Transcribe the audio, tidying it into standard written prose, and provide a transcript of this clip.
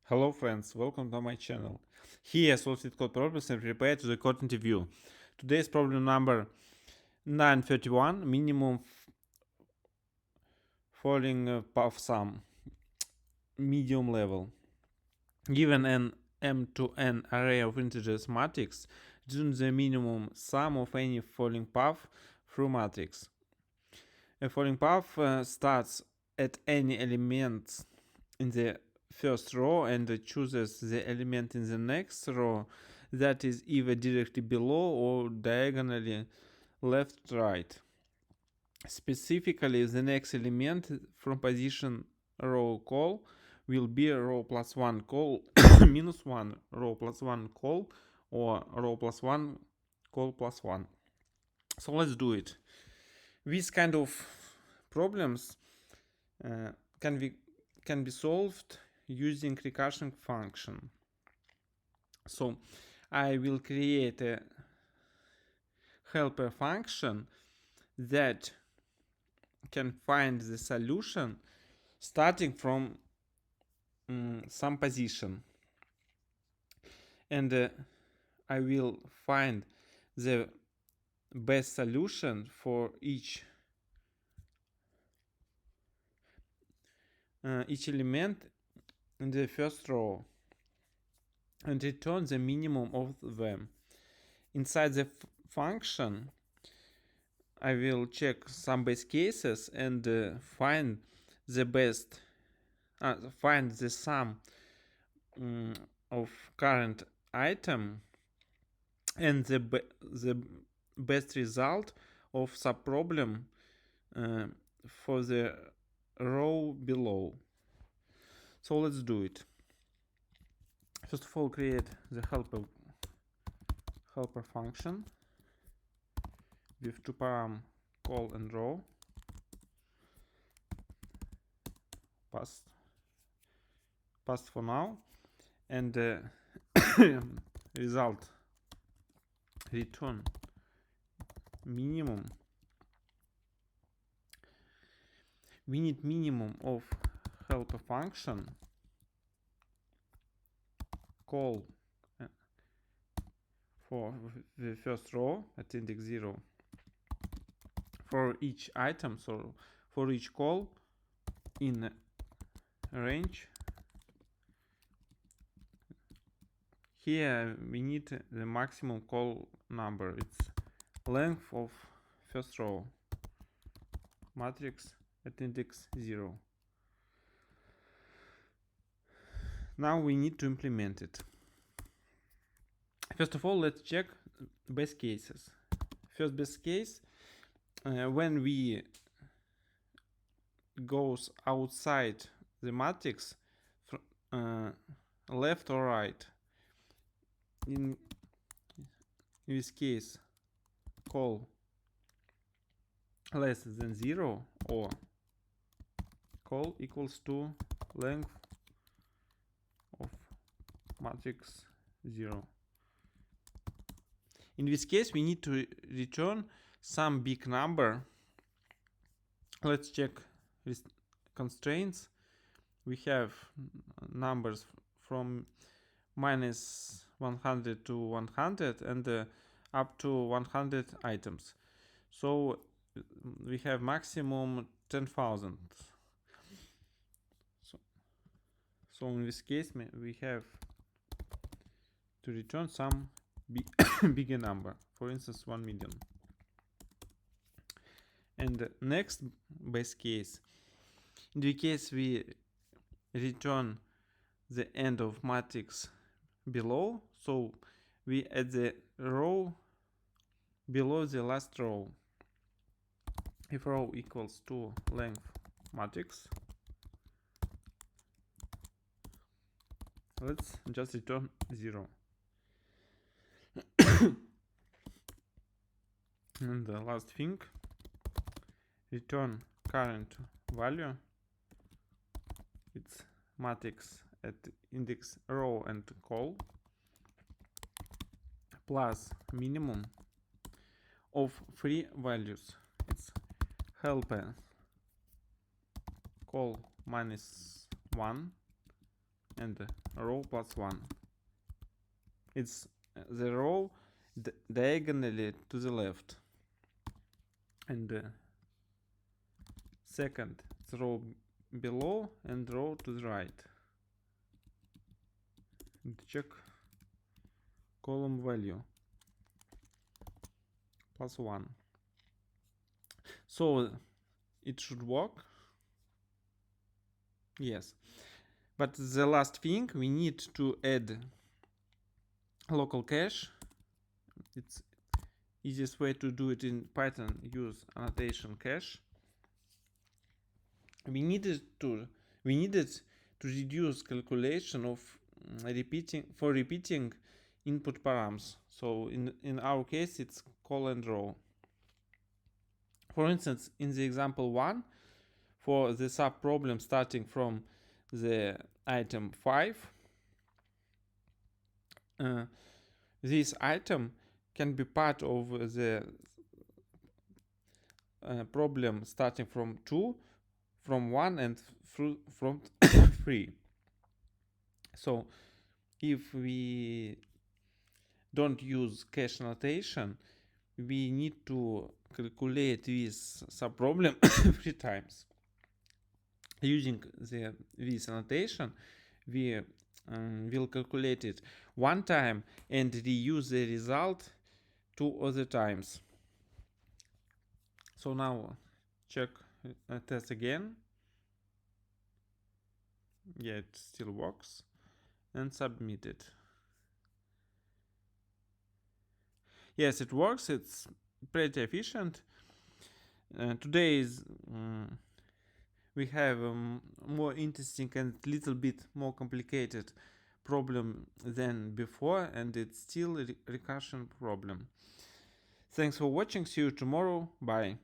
Hello friends, welcome to my channel. Here solve LeetCode problems and prepare to the code interview. Today's problem number 931, minimum falling path sum, medium level. Given an m to n array of integers matrix, return the minimum sum of any falling path through matrix. A falling path starts at any element in the first row and chooses the element in the next row that is either directly below or diagonally left right. Specifically, the next element from position row call will be row plus 1 call minus 1, row plus 1 call, or row plus 1 call plus 1. So let's do it. These kind of problems can be solved using recursion function. So I will create a helper function that can find the solution starting from some position, and I will find the best solution for each element in the first row and return the minimum of them. Inside the function, I will check some base cases and find the sum of current item and the best result of subproblem for the row below. So let's do it. First of all, create the helper function with two param call and row, passed for now, and result return minimum. We need minimum of helper function call for the first row at index 0 for each item, so for each call in range. Here we need the maximum call number. It's length of first row matrix at index 0. Now we need to implement it. First of all, let's check best cases. First best case, when we goes outside the matrix, left or right. In this case, call less than 0 or call equals to length of matrix 0. In this case, we need to return some big number. Let's check constraints. We have numbers from minus 100 to 100 and up to 100 items. So we have maximum 10,000. So in this case, we have to return some bigger number, for instance 1 million. And the next base case, in the case we return the end of matrix below, so we add the row below the last row. If row equals to length matrix, let's just return 0. And the last thing, return current value. It's matrix at index row and call plus minimum of 3 values. It's helper call minus 1 and row plus 1. It's the row diagonally to the left, and second the row below and row to the right. And check column value plus 1. So it should work. Yes, but the last thing, we need to add local cache. It's easiest way to do it in Python. Use annotation cache. We needed to reduce calculation of repeating input params. So in our case, it's col and row. For instance, in the example 1, for the sub problem starting from the item 5, this item can be part of the problem starting from 2, from 1, and from 3. So if we don't use cache annotation, we need to calculate this subproblem 3 times. Using this annotation, we will calculate it 1 time and reuse the result 2 other times. So now check test again. Yeah, it still works, and submit it. Yes, it works. It's pretty efficient. Today is we have a more interesting and little bit more complicated problem than before, and it's still a recursion problem. Thanks for watching. See you tomorrow. Bye.